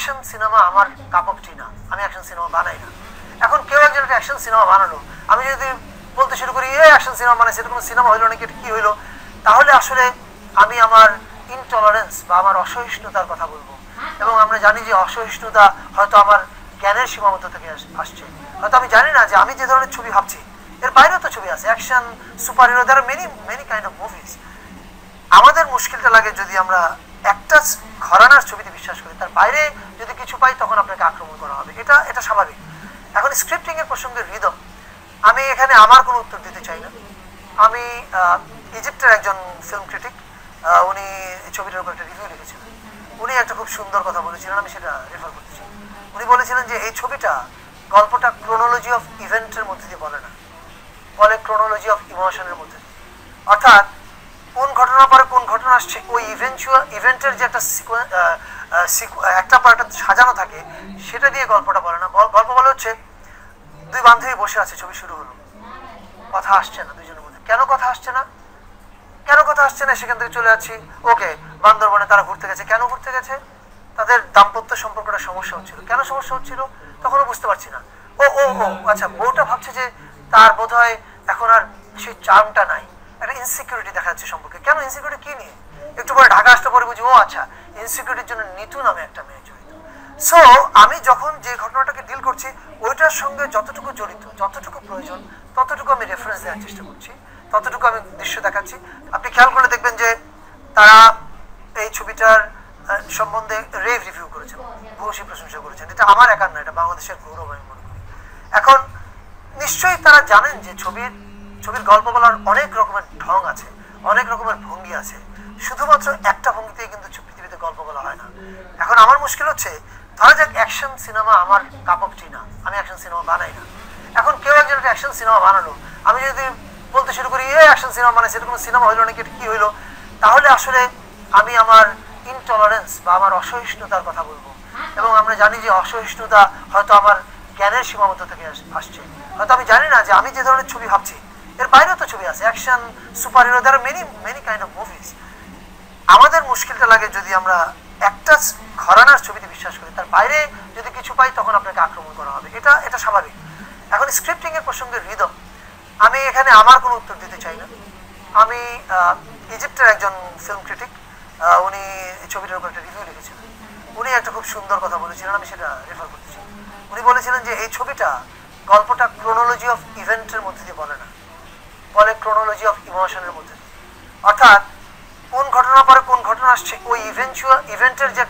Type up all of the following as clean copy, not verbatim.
Action cinema আমার cup of টি না, আমি অ্যাকশন সিনেমা বানাই না। এখন কেউ একজন একটা অ্যাকশন সিনেমা বানালো, আমি যদি বলতে শুরু করি অ্যাকশন সিনেমা মানে সেটা কোনো সিনেমা হইলো নাকি, এটা কি হইলো, তাহলে আসলে আমি আমার ইনটলারেন্স বা আমার অসহিষ্ণুতার কথা বলবো। এবং আমরা জানি যে অসহিষ্ণুতা হয়তো আমার জ্ঞানের সীমাবদ্ধ থেকে আসছে। হয়তো আমি জানি না যে আমি যে ধরনের ছবি ভাবছি এর বাইরেও তো ছবি আছে, action, super hero, there are many many kind of movies. আমাদের মুশকিলটা লাগে যদি আমরা একটা ঘরানার ছবিতে বিশ্বাস করি, তার বাইরে যদি কিছু পাই তখন আপনাকে আক্রমণ করা হবে, এটা স্বাভাবিক। এখন স্ক্রিপ্টিং এর প্রসঙ্গে রিদম, আমি এখানে আমার কোনো উত্তর দিতে চাই না। আমি ইজিপ্টের একজন ফিল্ম ক্রিটিক, উনি এই ছবিটার উপর একটা রিভিউ লিখেছিলেন। উনি একটা খুব সুন্দর কথা বলেছিলেন, আমি সেটা রেফার করতে চাই। উনি বলেছিলেন যে এই ছবিটা গল্পটা ক্রোনোলজি অফ ইভেন্টের মধ্যে দিয়ে বলে না, বলে ক্রোনোলজি অফ ইমোশনের মধ্যে দিয়ে। অর্থাৎ কোন ঘটনার পরে কোন ঘটনা আসছে ওই ইভেন্টের যে একটা একটা পর একটা সাজানো থাকে সেটা দিয়ে গল্পটা বলে না। গল্প বলে হচ্ছে দুই বান্ধবী বসে আছে, ছবি শুরু হলো, কথা আসছে না দুজনের মধ্যে। কেন কথা আসছে না, সেখান থেকে চলে যাচ্ছি, ওকে বান্দরবনে তারা ঘুরতে গেছে। কেন ঘুরতে গেছে? তাদের দাম্পত্য সম্পর্কটা সমস্যা হচ্ছিল। কেন সমস্যা হচ্ছিল তখনও বুঝতে পারছি না। ও ও ও আচ্ছা, বউটা ভাবছে যে তার বোধ হয় এখন আর সেই চার্মটা নাই, একটা ইনসিকিউরিটি দেখা যাচ্ছে সম্পর্কে। কেন ইনসিকিউরিটি কি নিয়ে? একটু পরে ঢাকা আসতে পরে বুঝি ও আচ্ছা, ইনসিকিউরিটির জন্য নিতু নামে একটা মেয়ে জড়িত। সো আমি যখন যে ঘটনাটাকে ডিল করছি ওইটার সঙ্গে যতটুকু জড়িত, যতটুকু প্রয়োজন ততটুকু আমি রেফারেন্স দেওয়ার চেষ্টা করছি, ততটুকু আমি দৃশ্য দেখাচ্ছি। আপনি খেয়াল করে দেখবেন যে তারা এই ছবিটার সম্বন্ধে রেভ রিভিউ করেছেন, ভূয়সী প্রশংসা করেছেন। এটা আমার একার না, এটা বাংলাদেশের গৌরব আমি মনে করি। এখন নিশ্চয়ই তারা জানেন যে ছবির গল্প বলার অনেক রকমের ঢং আছে, অনেক রকমের ভঙ্গি আছে। শুধুমাত্র একটা ভঙ্গিতেই কিন্তু পৃথিবীতে গল্প বলা হয় না। এখন আমার মুশকিল হচ্ছে, ধরা যাক অ্যাকশন সিনেমা আমার কাপ অফ টি না, আমি অ্যাকশন সিনেমা বানাই না। এখন কেউ একজন একটা অ্যাকশন সিনেমা বানালো, আমি যদি বলতে শুরু করি অ্যাকশন সিনেমা মানে সেটা কোনো সিনেমা হইলো নাকি, এটা কি হইলো, তাহলে আসলে আমি আমার ইনটলারেন্স বা আমার অসহিষ্ণুতার কথা বলবো। এবং আমরা জানি যে অসহিষ্ণুতা হয়তো আমার জ্ঞানের সীমাবদ্ধ থেকে আসছে। হয়তো আমি জানি না যে আমি যে ধরনের ছবি ভাবছি এর বাইরেও তো ছবি আছে, action, super hero, there are many many kind of movies. আমাদের মুশকিলটা লাগে যদি আমরা একটা ঘরানার ছবিতে বিশ্বাস করি, তার বাইরে যদি কিছু পাই তখন আপনাকে আক্রমণ করা হবে, এটা স্বাভাবিক। এখন স্ক্রিপ্টিং এর প্রসঙ্গে রিদম, আমি এখানে আমার কোনো উত্তর দিতে চাই না। আমি ইজিপ্টের একজন ফিল্ম ক্রিটিক, উনি এই ছবিটার উপর একটা রিভিউ লিখেছিলেন। উনি একটা খুব সুন্দর কথা বলেছিলেন, আমি সেটা রেফার করতে চাই। উনি বলেছিলেন যে এই ছবিটা গল্পটা ক্রোনোলজি অফ ইভেন্টের মধ্যে দিয়ে বলে না, বলে ক্রোনোলজি অফ ইমোশনের মধ্যে দিয়ে। অর্থাৎ কোন ঘটনার পরে কোন ঘটনা আসছে ওই ইভেন্টের যে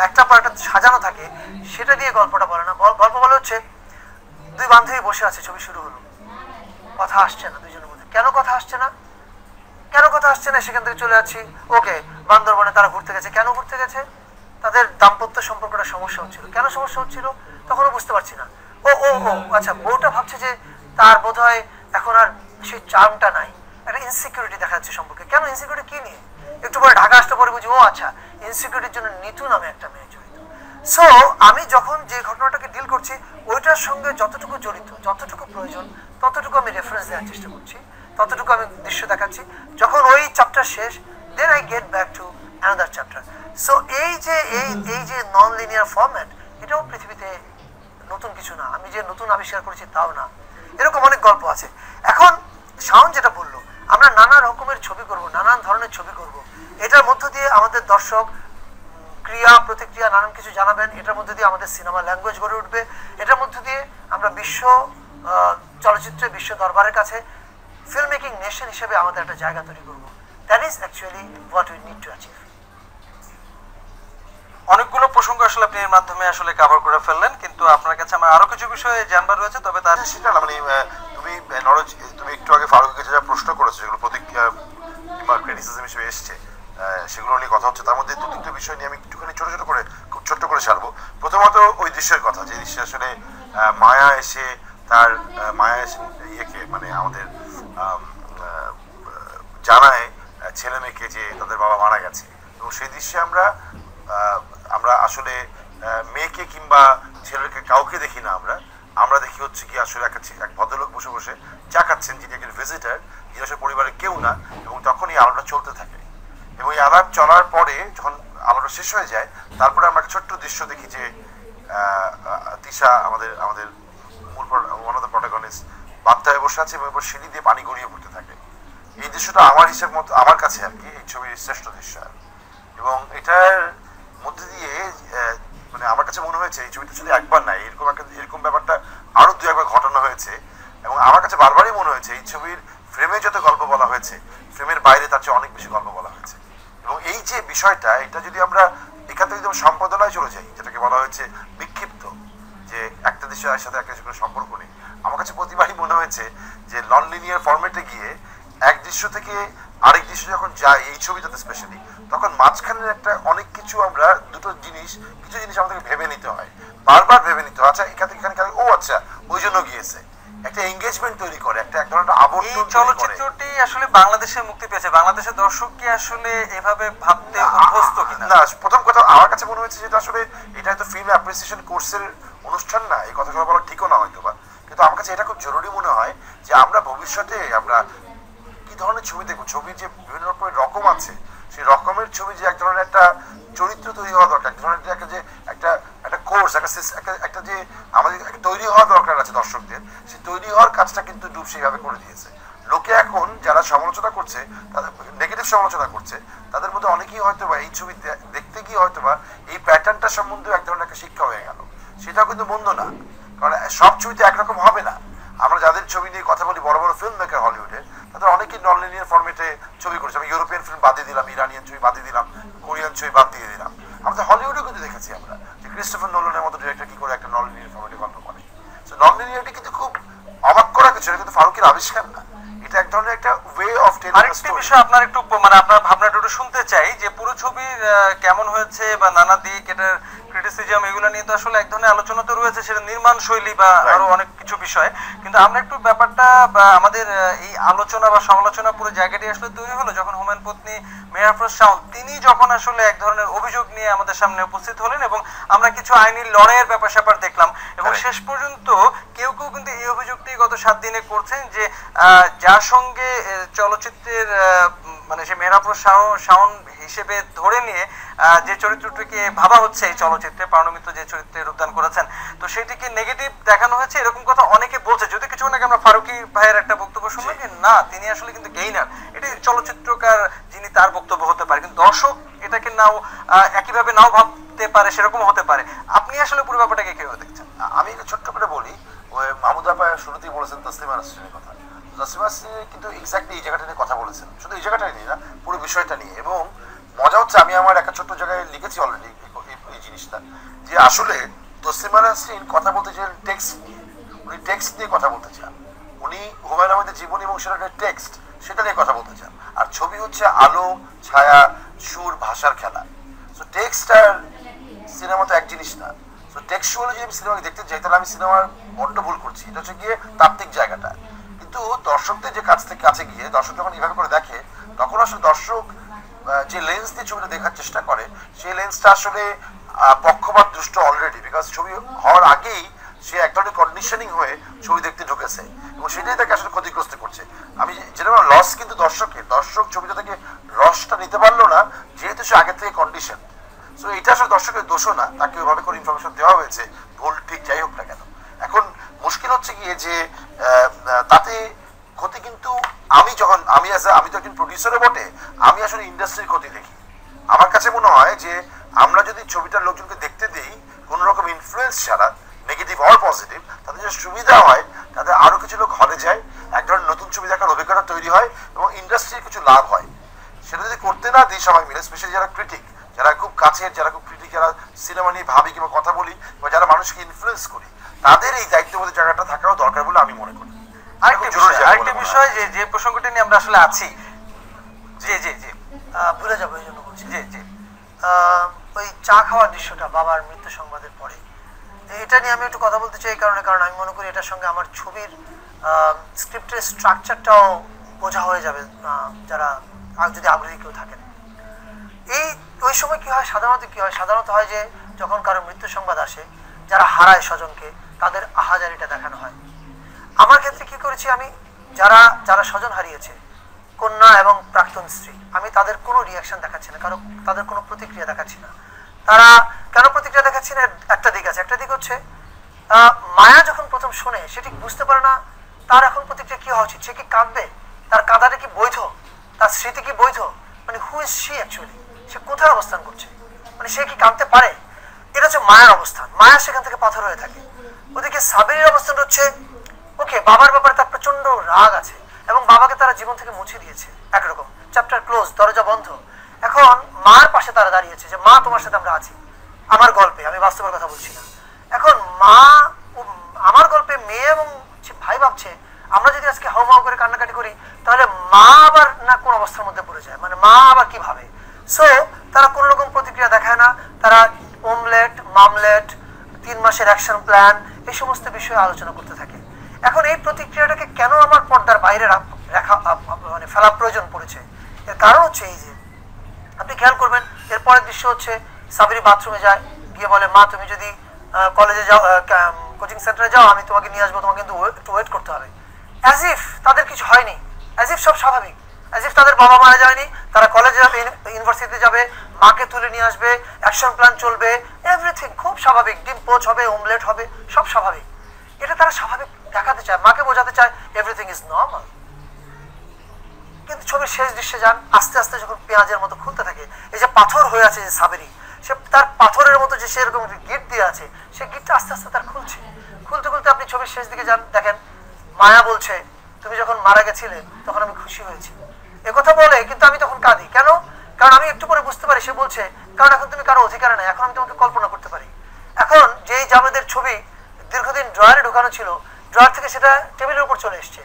একটা পর একটা সাজানো থাকে সেটা দিয়ে গল্পটা বলে না। গল্প বলে হচ্ছে দুই বান্ধবী বসে আছে, ছবি শুরু হলো, কথা আসছে না দুজনের মধ্যে। কেন কথা আসছে না, সেখান থেকে চলে যাচ্ছি, ওকে বান্দরবনে তারা ঘুরতে গেছে। কেন ঘুরতে গেছে? তাদের দাম্পত্য সম্পর্কটা সমস্যা হচ্ছিল। কেন সমস্যা হচ্ছিল তখনও বুঝতে পারছি না। ও ও ও আচ্ছা, বউটা ভাবছে যে তার বোধ হয় এখন আর সেই চার্মটা নাই, একটা ইনসিকিউরিটি দেখা যাচ্ছে সম্পর্কে। কেন ইনসিকিউরিটি কি নিয়ে? একটু পরে ঢাকা আসতে পরে বুঝি ও আচ্ছা, ইনসিকিউরিটির জন্য নিতু নামে একটা মেয়ে জড়িত। সো আমি যখন যে ঘটনাটাকে ডিল করছি ওইটার সঙ্গে যতটুকু জড়িত, যতটুকু প্রয়োজন ততটুকু আমি রেফারেন্স দেওয়ার চেষ্টা করছি, ততটুকু আমি দৃশ্য দেখাচ্ছি। যখন ওই চ্যাপ্টার শেষ, then I get back to another chapter. So এই যে নন লিনিয়ার ফরম্যাট, এটাও পৃথিবীতে নতুন কিছু না, আমি যে নতুন আবিষ্কার করেছি তাও না। এরকম অনেক গল্প আছে। এখন শাওন যেটা বললো, আমরা নানা রকমের ছবি করব, নানান ধরনের ছবি করব, এটার মধ্য দিয়ে আমাদের দর্শক ক্রিয়া প্রতিক্রিয়া নানান কিছু জানাবেন, এটার মধ্যে দিয়ে আমাদের সিনেমা ল্যাঙ্গুয়েজ গড়ে উঠবে, এটার মধ্যে দিয়ে আমরা বিশ্ব চলচ্চিত্রে বিশ্ব দরবারের কাছে ফিল্ম মেকিং নেশন হিসেবে আমাদের একটা জায়গা তৈরি করবো। That is actually what we need to achieve. অনেকগুলো প্রসঙ্গ আসলে আপনি এর মাধ্যমে আসলে কভার করে ফেললেন, কিন্তু আপনার কাছে আমার আরো কিছু বিষয়ে জানবার রয়েছে। তবে তার সেটা না, মানে তুমি একটু আগে ফারুকের কাছে যা প্রশ্ন করেছো যেগুলো প্রতিক্রিয়া কিংবা ক্রিটিসিজম হিসেবে এসছে, সেগুলো নিয়ে কথা হচ্ছে। তার মধ্যে দু তিনটে বিষয় নিয়ে আমি একটুখানি খুব ছোট্ট করে ছাড়বো। প্রথমত ওই দৃশ্যের কথা, যে দৃশ্যে আসলে মায়া এসে ইয়েকে মানে আমাদের জানায় ছেলে মেয়েকে যে তাদের বাবা মারা গেছে, এবং সেই দৃশ্যে আমরা আসলে মেয়েকে কিংবা ছেলেকে কাউকে দেখি না, আমরা দেখি হচ্ছে কি আসলে এক ভদ্রলোক বসে বসে চা খাচ্ছেন, যিনি একজন ভিজিটার, যিনি আসলে পরিবারের কেউ না। এবং তখন এই আলোটা চলতে থাকে, এবং এই আলাপ চলার পরে যখন আলোটা শেষ হয়ে যায় তারপরে আমরা একটা ছোট্ট দৃশ্য দেখি যে তিশা আমাদের আমাদের মূল ওয়ান অফ দ্য প্রোটাগনিস্ট বাধ্য হয়ে বসে আছে এবং এরপর সিঁড়ি দিয়ে পানি গড়িয়ে পড়তে থাকে। এই দৃশ্যটা আমার হিসেব মতো আমার কাছে আর কি এই ছবির শ্রেষ্ঠ দৃশ্য। এবং এটার মধ্যে দিয়ে মানে আমার কাছে মনে হয়েছে এই ছবিটা শুধু একবার নাই, এরকম ব্যাপারটা আরো দু একবার ঘটানো হয়েছে। এবং আমার কাছে বারবারই মনে হয়েছে এই ছবির ফ্রেমে যত গল্প বলা হয়েছে ফ্রেমের বাইরে তার চেয়ে অনেক বেশি গল্প বলা হয়েছে। এবং এই যে বিষয়টা, এটা যদি আমরা এখান থেকে যদি সম্পাদনায় চলে যাই, যেটাকে বলা হয়েছে বিক্ষিপ্ত, যে একটা দেশের সাথে একটা দেশের সম্পর্ক নেই, আমার কাছে প্রতিবারই মনে হয়েছে যে নন লিনিয়ার ফরম্যাটে গিয়ে এক দৃশ্য থেকে আরেক দৃশ্য যখন যাই এই ছবিটাতে স্পেশালি, তখন মাঝখানের একটা অনেক কিছু আমরা কিছু জিনিস আমাদেরকে ভেবে নিতে হয়, বারবার ভেবে নিতে হয়। আচ্ছা এখান থেকে এখানে ও আচ্ছা ওই জন্য গিয়েছে, একটা এঙ্গেজমেন্ট তৈরি করে, একটা এক ধরনের আবর্তন। এই চলচ্চিত্রটি আসলে বাংলাদেশে মুক্তি পেয়েছে, বাংলাদেশের দর্শক কি আসলে এভাবে ভাবতে অভ্যস্ত কিনা? না, প্রথম কথা আমার কাছে মনে হয়েছে যেটা আসলে এটা হয়তো ফিল্ম অ্যাপ্রিসিয়েশন কোর্সের অনুষ্ঠান না, এই কথাগুলো বলা ঠিকও না হয়তো বা, কিন্তু আমার কাছে এটা খুব জরুরি মনে হয় যে আমরা ভবিষ্যতে আমরা কি ধরনের ছবি দেখবো। ছবির যে বিভিন্ন রকমের রকম আছে, সেই রকমের ছবি যে এক ধরনের একটা চরিত্র তৈরি হওয়া দরকার, এক ধরনের একটা যে একটা কোর্স, একটা যে আমাদের তৈরি হওয়া দরকার আছে দর্শকদের, সেই তৈরি হওয়ার কাজটা কিন্তু ডুব সেইভাবে করে দিয়েছে। লোকে এখন যারা সমালোচনা করছে, তাদের নেগেটিভ সমালোচনা করছে, তাদের মধ্যে অনেকেই হয়তো বা এই ছবি দেখতে গিয়ে হয়তো বা এই প্যাটার্নটা সম্বন্ধে এক ধরনের একটা শিক্ষা হয়ে গেল। সেটাও কিন্তু মন্দ না, কারণ সব ছবিতে একরকম হবে না। আমরা যাদের ছবি নিয়ে কথা বলি, বড় বড় ফিল্ম মেকার হলিউডে, তাদের অনেকেই নন লিনিয়ার ফরম্যাটে ছবি করেছে। আমি ইউরোপিয়ান ফিল্ম বাদ দিয়ে দিলাম, ইরানিয়ান ছবি বাদ দিয়ে দিলাম, কোরিয়ান ছবি বাদ দিয়ে দিলাম। আমাদের হলিউডেও কিন্তু দেখেছি আমরা যে ক্রিস্টোফার নোলানের মতো ডিরেক্টর কি করে একটা নন লিনিয়ার ফরম্যাটে গল্প করে। নন লিনিয়ারিটি কিন্তু খুব অবাক করা কিছু, এটা কিন্তু ফারুকের আবিষ্কার না, এটা এক ধরনের একটা ওয়ে অফ টেলিং। আরেকটা বিষয় আপনার একটু মানে আপনার ভাবনাটা একটু শুনতে চাই যে পুরো ছবির কেমন হয়েছে বা নানা দিক, এটার ক্রিটিসিজম, এগুলো নিয়ে তো আসলে এক ধরনের আলোচনা তো রয়েছে, সেটা নির্মাণ শৈলী বা আরো অনেক কিছু বিষয়। কিন্তু আমরা একটু ব্যাপারটা বা আমাদের এই আলোচনা বা সমালোচনা পুরো জায়গাটি আসলে তৈরি হলো যখন হুমায়ুন পত্নী মেহের আফরোজ শাওন তিনি যখন আসলে এক ধরনের অভিযোগ নিয়ে আমাদের সামনে উপস্থিত হলেন এবং আমরা কিছু আইনি লড়াইয়ের ব্যাপার স্যাপার দেখলাম এবং শেষ পর্যন্ত কেউ কেউ কিন্তু এই অভিযোগটি গত 7 দিনে করছেন যে যার সঙ্গে চলচ্চিত্রের মানে সে মেহের আফরোজ শাওন হিসেবে ধরে নিয়ে যে চরিত্রটিকে ভাবা হচ্ছে এই চলচ্চিত্রে, পারণমিত্র যে চরিত্রে রূপদান করেছেন, তো সেটিকে নেগেটিভ দেখানো হয়েছে এরকম কথা অনেকে বলছে। যদি কিছুক্ষণ আগে আমরা ফারুকি ভাইয়ের একটা বক্তব্য শুনলাম যে না, তিনি আসলে কিন্তু গেইনার, এটি চলচ্চিত্রকার যিনি তার বক্তব্য হতে পারে, কিন্তু দর্শক এটাকে নাও একইভাবে নাও ভাবতে পারে, সেরকম হতে পারে। আপনি আসলে পুরো ব্যাপারটাকে কিভাবে দেখছেন? আমি ছোট্ট করে বলি, ওই মাহমুদ আপা শুরুতেই বলেছেন তসলিমা নাসরিনের কথা। তসলিমা নাসরিন কিন্তু এক্স্যাক্টলি এই জায়গাটা নিয়ে কথা বলেছেন, শুধু এই জায়গাটাই নিয়ে না, পুরো বিষয়টা নিয়ে। এবং মজা হচ্ছে আমি আমার একটা ছোট্ট জায়গায় লিখেছি অলরেডি এই জিনিসটা, যে আসলে তসলিমা নাসরিন কথা বলতে চান টেক্সট নিয়ে, উনি টেক্সট নিয়ে কথা বলতে চান, উনি হুমায়ুন আহমেদের জীবনী এবং সেটা টেক্সট, সেটা নিয়ে কথা বলতে চান। আর ছবি হচ্ছে আলো, ছায়া, সুর, ভাষার খেলা। সো টেক্সট আর সিনেমা তো এক জিনিস না। সো টেক্সচুয়ালি যদি আমি সিনেমাকে দেখতে চাই, তাহলে আমি সিনেমার বড্ড ভুল করছি। এটা হচ্ছে গিয়ে তাত্ত্বিক জায়গাটা। কিন্তু দর্শকদের যে কাছ থেকে কাছে গিয়ে দর্শক যখন এইভাবে করে দেখে, তখন আসলে দর্শক যে লেন্স দিয়ে ছবিটা দেখার চেষ্টা করে, সেই লেন্সটা আসলে পক্ষপাত দুষ্ট অলরেডি, বিকজ ছবি হওয়ার আগেই সে এক ধরনের কন্ডিশনিং হয়ে ছবি দেখতে ঢুকেছে এবং সেটাই তাকে আসলে ক্ষতিগ্রস্ত করছে। আমি যেটা লস কিন্তু দর্শকের, দর্শক ছবিটা থেকে রসটা নিতে পারলো না যেহেতু সে আগে থেকে কন্ডিশন। সো এটা আসলে দর্শকের দোষও না, তাকে ওইভাবে করে ইনফরমেশন দেওয়া হয়েছে, ভুল ঠিক যাই হোক না কেন। এখন মুশকিল হচ্ছে গিয়ে যে তাতে ক্ষতি কিন্তু আমি তো একজন প্রডিউসারে বটে, আমি আসলে ইন্ডাস্ট্রির ক্ষতি দেখি। আমার কাছে মনে হয় যে আমরা যদি ছবিটার লোকজনকে দেখতে দিই কোনো রকম ইনফ্লুয়েন্স ছাড়া, নেগেটিভ অর পজিটিভ, তাদের যে সুবিধা হয় তাদের আরো কিছু লোক হলে যায়, এক ধরনের নতুন ছবি দেখার অভিজ্ঞতা তৈরি হয় এবং ইন্ডাস্ট্রির কিছু লাভ হয়। সেটা যদি করতে না দিই সবাই মিলে, স্পেশালি যারা ক্রিটিক, যারা খুব কাছের, যারা খুব ক্রিটিক, যারা সিনেমা নিয়ে ভাবি কিংবা কথা বলি বা যারা মানুষকে ইনফ্লুয়েন্স করি, তাদের এই দায়িত্ববোধের জায়গাটা থাকাও দরকার বলে আমি মনে করি। আরেকটা বিষয় যে প্রসঙ্গটা নিয়ে আমরা আসলে আছি, জি জি জি ভুলে যাবো এই জন্য বলছি। জি জি ওই চা খাওয়ার দৃশ্যটা বাবার মৃত্যু সংবাদের পরে, এটা নিয়ে আমি একটু কথা বলতে চাই। কারণ আমি মনে করি এটার সঙ্গে আমার ছবির স্ক্রিপ্টের স্ট্রাকচারটাও বোঝা হয়ে যাবে যারা যদি আগ্রহী কেউ থাকেন। ওই সময় কি হয়, সাধারণত হয় যে যখন কারো মৃত্যু সংবাদ আসে, যারা হারায় স্বজনকে, তাদের আহাজারিটা দেখানো হয়। আমার ক্ষেত্রে কি করেছি, আমি যারা স্বজন হারিয়েছে, কন্যা এবং প্রাক্তন স্ত্রী, আমি তাদের কোনো রিয়াকশন দেখাচ্ছি না, কারণ তাদের কোনো প্রতিক্রিয়া দেখাচ্ছি না। তারা দেখাচ্ছি না একটা দিক আছে, একটা দিক হচ্ছে মায়া যখন প্রথম শোনে সেটি বুঝতে পারে না তার এখন প্রতিক্রিয়া কি হওয়া উচিত। সে কি কাঁদবে? তার কাঁদাটা কি বৈধ? তার স্মৃতি কি বৈধ? মানে হু ইজ শি অ্যাকচুয়ালি, সে কোথায় অবস্থান করছে, মানে সে কি কাঁদতে পারে? এটা হচ্ছে মায়ার অবস্থান। মায়া সেখান থেকে পাথর হয়ে থাকে। ওদিকে সাবিরের অবস্থানটা হচ্ছে ওকে বাবার ব্যাপারে তার প্রচন্ড রাগ আছে এবং বাবাকে তারা জীবন থেকে মুছে দিয়েছে, একরকম চ্যাপ্টার ক্লোজ, দরজা বন্ধ। এখন মার পাশে তারা দাঁড়িয়েছে যে মা তোমার সাথে আমরা আছি, আমার গল্পে, আমি বাস্তবের কথা বলছি না। এখন মা আমার গল্পে মেয়ে এবং ভাই ভাবছে আমরা যদি আজকে হাউ মাউ করে কান্নাকাটি করি তাহলে মা আবার না কোন অবস্থার মধ্যে পড়ে যায়, মানে মা আবার কি ভাবে। সো তারা কোন রকম প্রতিক্রিয়া দেখায় না, তারা ওমলেট, মামলেট, 3 মাসের অ্যাকশন প্ল্যান, এই সমস্ত বিষয়ে আলোচনা করতে থাকে। এখন এই প্রতিক্রিয়াটাকে কেন আমার পর্দার বাইরে রাখা মানে ফেলা প্রয়োজন পড়েছে, এর কারণ হচ্ছে এই যে আপনি খেয়াল করবেন এর পরের দৃশ্য হচ্ছে সাবিরি বাথরুমে যায়, গিয়ে বলে মা তুমি যদি কলেজে যাও, কোচিং সেন্টারে যাও, আমি তোমাকে নিয়ে আসবো, তোমাকে কিন্তু একটু ওয়েট করতে হবে। অ্যাজ ইফ তাদের কিছু হয়নি, অ্যাজ ইফ সব স্বাভাবিক, অ্যাজ ইফ তাদের বাবা মারা যায়নি, তারা কলেজে যাবে, ইউনিভার্সিটিতে যাবে, মাকে তুলে নিয়ে আসবে, অ্যাকশন প্ল্যান চলবে, এভরিথিং খুব স্বাভাবিক, ডিম পোচ হবে, ওমলেট হবে, সব স্বাভাবিক। এটা তারা স্বাভাবিক দেখাতে চায়, মাকে বোঝাতে চায় এভরিথিং ইজ নর্মাল। কিন্তু ছবির শেষ দৃশ্যে যান, আস্তে আস্তে যখন পেঁয়াজের মতো খুলতে থাকে, এই যে পাথর হয়ে আছে যে সাবেরি, সে তার পাথরের মতো যে সেরকম গিট দিয়ে আছে, সে গিটটা আস্তে আস্তে তার খুলছে। খুলতে খুলতে আপনি ছবির শেষ দিকে যান, দেখেন মায়া বলছে তুমি যখন মারা গেছিলে তখন আমি খুশি হয়েছি, একথা বলে, কিন্তু আমি তখন কাঁদি কেন? কারণ আমি একটু পরে বুঝতে পারি সে বলছে কারণ এখন তুমি কারো অধিকারে নাই, এখন আমি তোমাকে কল্পনা করতে পারি। এখন যেই জাভেদের ছবি দীর্ঘদিন ড্রয়ারে ঢোকানো ছিল, ড্রয়ার থেকে সেটা টেবিলের উপর চলে এসছে,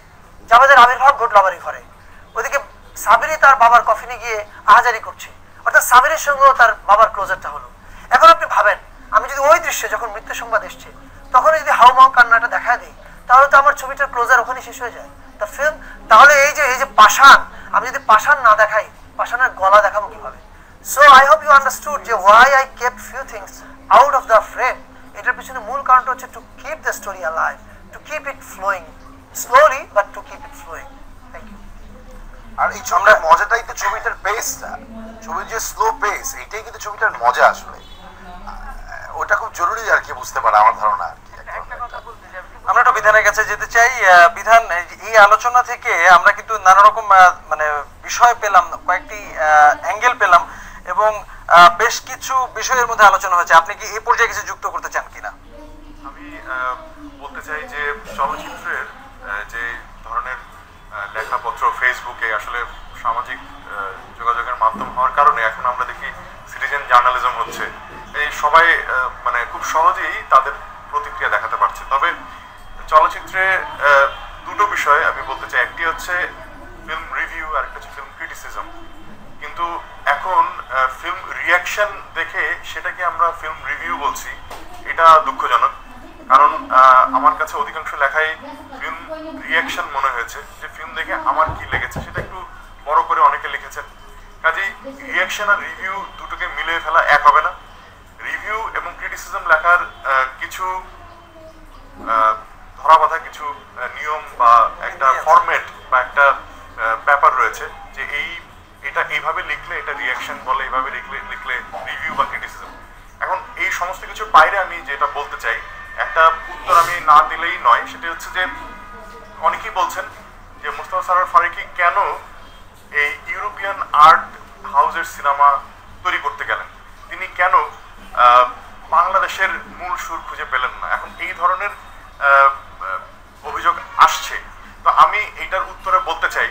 জাভেদের আবির্ভাব ঘটলো আবার এই ঘরে। ওদিকে সাবিরি তার বাবার কফিনে গিয়ে আহাজারি করছে, অর্থাৎ সাবিরের সঙ্গেও তার বাবার ক্লোজারটা হলো। এখন আপনি ভাবেন আমি যদি ওই দৃশ্যে যখন মৃত্যু সংবাদ এসছে তখন যদি হাউ মাউ কান্নাটা দেখা দিই তাহলে তো আমার ছবিটার ক্লোজার ওখানে শেষ হয়ে যায়, দ্য ফিল্ম। তাহলে এই যে পাষাণ, আমি যদি পাষাণ না দেখাই, পাষাণের গলা দেখাবো কিভাবে? So I hope you understood যে why I kept few things out of the frame. এটার পিছনে মূল কারণটা হচ্ছে to keep the story alive, to keep it flowing slowly but to keep it flowing. Thank you. আর এই ছবিটার মজাটাই তো ছবিটার পেসটা, ছবির যে স্লো পেস, এইটাই কিন্তু ছবিটার মজা আসলে। ওটা খুব জরুরি আর কি বুঝতে পারা, আমার ধারণা আর কি। আমরা একটু বিধানের কাছে যেতে চাই। বিধান, এই আলোচনা থেকে আমরা কিন্তু নানা রকম মানে বিষয় পেলাম, কয়েকটি অ্যাঙ্গেল পেলাম এবং বেশ কিছু বিষয়ের মধ্যে আলোচনা হয়েছে। আপনি কি এই পর্যায়ে কিছু যুক্ত করতে চান কিনা? আমি বলতে চাই যে চলচ্চিত্রের যে ধরনের লেখাপত্র ফেসবুকে আসলে সামাজিক যোগাযোগের মাধ্যম হওয়ার কারণে এখন আমরা দেখি সিটিজেন জার্নালিজম হচ্ছে, এই সবাই মানে খুব সহজেই তাদের প্রতিক্রিয়া দেখাতে পারছে। তবে চলচ্চিত্রে দুটো বিষয় আমি বলতে চাই, একটি হচ্ছে ফিল্ম রিভিউ আর একটা হচ্ছে ফিল্ম ক্রিটিসিজম। কিন্তু এখন ফিল্ম রিয়াকশন দেখে সেটাকে আমরা ফিল্ম রিভিউ বলছি, এটা দুঃখজনক। কারণ আমার কাছে অধিকাংশ লেখাই ফিল্ম রিয়াকশন মনে হয়েছে, যে ফিল্ম দেখে আমার কি লেগেছে সেটা একটু বড় করে অনেকে লিখেছেন। কাজেই রিয়াকশন আর রিভিউ দুটোকে মিলিয়ে ফেলা এক হবে না। রিভিউ এবং ক্রিটিসিজম লেখার কিছু ধরাবাঁধা কিছু নিয়ম বা একটা ফরম্যাট বা একটা ব্যাপার রয়েছে, যে এটা এইভাবে লিখলে এটা রিয়াকশন বলে, এইভাবে লিখলে রিভিউ বা ক্রিটিসিজম। এখন এই সমস্ত কিছুর বাইরে আমি যেটা বলতে চাই, একটা উত্তর আমি না দিলেই নয়, সেটা হচ্ছে যে অনেকেই বলছেন যে মোস্তফা সরোয়ার ফারুকী কেন এই ইউরোপিয়ান আর্ট হাউসের সিনেমা তৈরি করতে গেলেন, তিনি কেন বাংলাদেশের মূল সুর খুঁজে পেলেন না। এখন এই ধরনের অভিযোগ আসছে, তো আমি এইটার উত্তরে বলতে চাই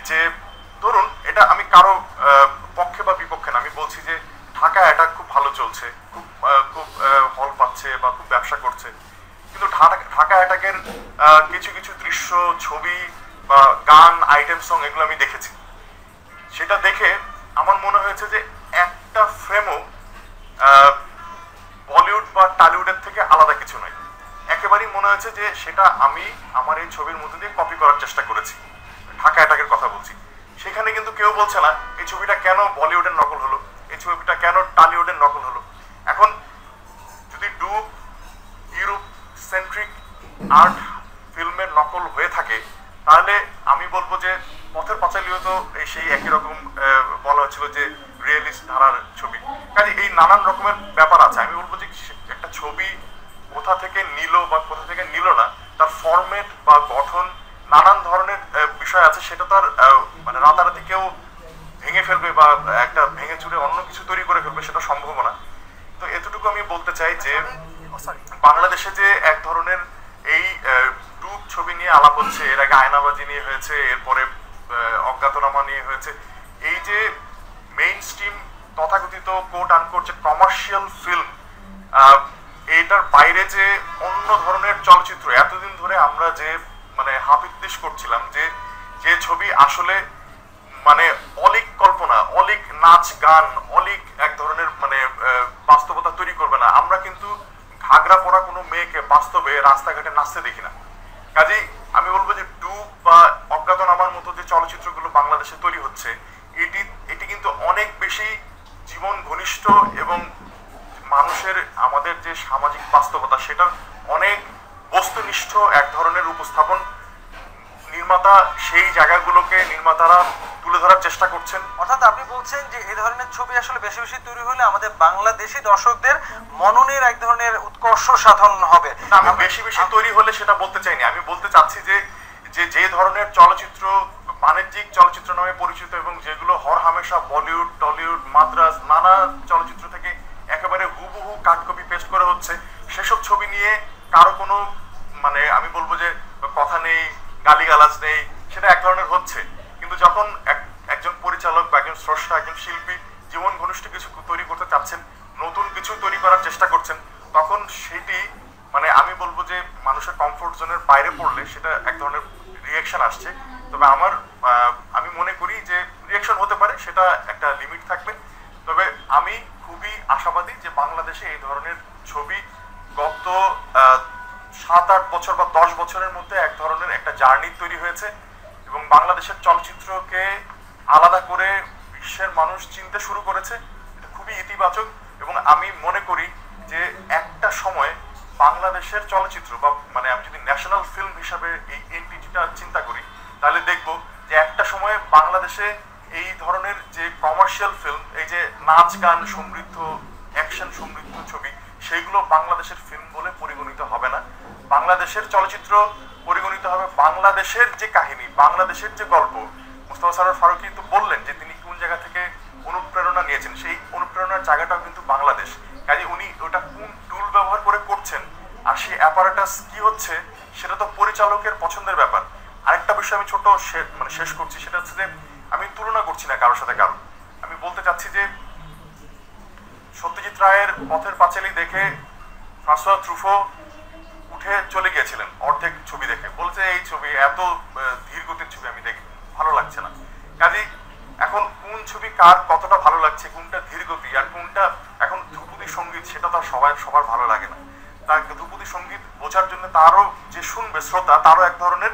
যে ধরুন এটা আমি কারো পক্ষে বা বিপক্ষে না, আমি বলছি যে ঢাকা এটা খুব ভালো চলছে, খুব হল পাচ্ছে বা খুব ব্যবসা করছে, কিন্তু ঢাকা অ্যাটাকের কিছু কিছু দৃশ্য, ছবি বা গান, আইটেম সং এগুলো আমি দেখেছি। সেটা দেখে আমার মনে হয়েছে যে একটা ফ্রেমও বলিউড বা টলিউডের থেকে আলাদা কিছু নয়, একেবারেই মনে হয়েছে যে সেটা আমি আমার এই ছবির মধ্যে দিয়ে কপি করার চেষ্টা করেছি। ঢাকা অ্যাটাকের কথা বলছি, সেখানে কিন্তু কেউ বলছে না এই ছবিটা কেন বলিউডের নকল হলো, এই ছবিটা কেন টলিউডের নকল হলো। এখন যদি ইউরোপ সেন্ট্রিক আর্ট ফিল্মের নকল হয়ে থাকে তাহলে আমি বলবো যে পথের পাঁচালিও তো সেই একই রকম বলা হচ্ছিল যে রিয়েলিস্ট ধারার ছবি। কাজে এই নানান রকমের ব্যাপার আছে। আমি বলবো যে ছবি কোথা থেকে নিল বা কোথা থেকে নিল না, তার ফরম্যাট বা গঠন নানান ধরনের বিষয় আছে, সেটা তো আর মানে রাতারাতি কেউ ভেঙে ফেলবে বা একটা ভেঙে চুরে অন্য কিছু তৈরি করে ফেলবে সেটা সম্ভব না। তো এতটুকু আমি বলতে চাই যে বাংলাদেশে যে এক ধরনের এই ডুব ছবি নিয়ে আলাপ হচ্ছে, এর আগে আয়নাবাজি নিয়ে হয়েছে, এরপরে অজ্ঞাতনামা নিয়ে হয়েছে, এই যে মেইন স্ট্রিম তথাকথিত কোট আনকোট যে কমার্শিয়াল ফিল্ম, এটার বাইরে যে অন্য ধরনের চলচ্চিত্র এতদিন ধরে আমরা যে মানে হাপিত্তিশ করছিলাম, যে যে ছবি আসলে মানে অলিক কল্পনা, অলিক নাচ গান, অলিক এক ধরনের মানে বাস্তবতা তৈরি করবে না, আমরা কিন্তু ঘাগরা পরা কোনো মেয়েকে বাস্তবে রাস্তাঘাটে নাচতে দেখি না। কাজেই আমি বলবো যে ডুব বা অজ্ঞাতনামার মতো যে চলচ্চিত্রগুলো বাংলাদেশে তৈরি হচ্ছে, এটি কিন্তু অনেক বেশি জীবন ঘনিষ্ঠ এবং মানুষের আমাদের যে সামাজিক বাস্তবতা সেটার অনেক বস্তুনিষ্ঠ এক ধরনের উপস্থাপন নির্মাতা সেই জায়গাগুলোকে নির্মাতারা তুলে ধরার চেষ্টা করছেন। অর্থাৎ আপনি বলছেন যে এই ধরনের ছবি আসলে বেশি বেশি তৈরি হলে আমাদের বাংলাদেশি দর্শকদের মননের এক ধরনের উৎকর্ষ সাধন হবে। আমি বেশি বেশি তৈরি হলে সেটা বলতে চাইনি, আমি বলতে চাচ্ছি যে যে ধরনের চলচ্চিত্র বাণিজ্যিক চলচ্চিত্র নামে পরিচিত এবং যেগুলো হরহামেশা বলিউড, টলিউড, মাদ্রাজ নানা চলচ্চিত্র থেকে একেবারে হুবহু কাটকপি পেস্ট করে হচ্ছে, সেসব ছবি নিয়ে কারো কোনো মানে আমি বলবো যে কথা নেই, গালিগালাজ নেই, সেটা এক ধরনের হচ্ছে। কিন্তু যখন একজন পরিচালক বা একজন স্রষ্টা, একজন শিল্পী জীবন ঘনিষ্ঠ কিছু তৈরি করতে চাচ্ছেন, নতুন কিছু তৈরি করার চেষ্টা করছেন, তখন সেটি মানে আমি বলবো যে মানুষের কমফোর্ট জোনের বাইরে পড়লে সেটা এক ধরনের রিয়াকশন আসছে। তবে আমি মনে করি যে রিয়াকশন হতে পারে, সেটা একটা লিমিট থাকবে। তবে আমি খুবই আশাবাদী যে বাংলাদেশে এই ধরনের ছবি গত 7-8 বছর বা 10 বছরের মধ্যে এক ধরনের একটা জার্নি তৈরি হয়েছে এবং বাংলাদেশের চলচ্চিত্রকে আলাদা করে বিশ্বের মানুষ চিনতে শুরু করেছে। এটা খুবই ইতিবাচক এবং আমি মনে করি যে একটা সময় বাংলাদেশের চলচ্চিত্র বা মানে আমি যদি ন্যাশনাল ফিল্ম হিসাবে এই এনটিটিটা চিন্তা করি, তাহলে দেখবো যে একটা সময় বাংলাদেশে এই ধরনের যে কমার্শিয়াল ফিল্ম, এই যে নাচ গান সমৃদ্ধ, অ্যাকশন সমৃদ্ধ ছবি, সেইগুলো বাংলাদেশের ফিল্ম বলে পরিগণিত হবে না। বাংলাদেশের চলচ্চিত্র পরিগণিত হবে বাংলাদেশের যে কাহিনী, বাংলাদেশের যে গল্প। মুস্তাফা সরোয়ার ফারুকী তো বললেন যে তিনি কোন জায়গা থেকে অনুপ্রেরণা নিয়েছেন, সেই অনুপ্রেরণার জায়গাটাও কিন্তু বাংলাদেশ। কাজে উনি ওটা কোন টুল ব্যবহার করে করছেন আর সেই অ্যাপারেটাস কি হচ্ছে, সেটা তো পরিচালকের পছন্দের ব্যাপার। আরেকটা বিষয় আমি ছোট মানে শেষ করছি, সেটা হচ্ছে যে আমি তুলনা করছি না কারোর সাথে কারো। আমি বলতে চাচ্ছি যে সত্যজিৎ রায়ের পথের পাঁচালী দেখে ফ্রাঁসোয়া ট্রুফো উঠে চলে গিয়েছিলেন অর্ধেক ছবি দেখে, বলছে এই ছবি এত ধীর গতির ছবি আমি দেখি ভালো লাগছে না। কাজেই এখন কোন ছবি কার কতটা ভালো লাগছে, কোনটা ধীর গতি আর কোনটা এখন ধ্রুপদী সঙ্গীত, সেটা তো সবার ভালো লাগে না। তার ধ্রুপদী সঙ্গীত বোঝার জন্য তারও যে শুনবে শ্রোতা, তারও এক ধরনের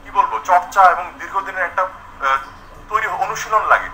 কি বলবো চর্চা এবং দীর্ঘদিনের একটা তৈরি অনুশীলন লাগে।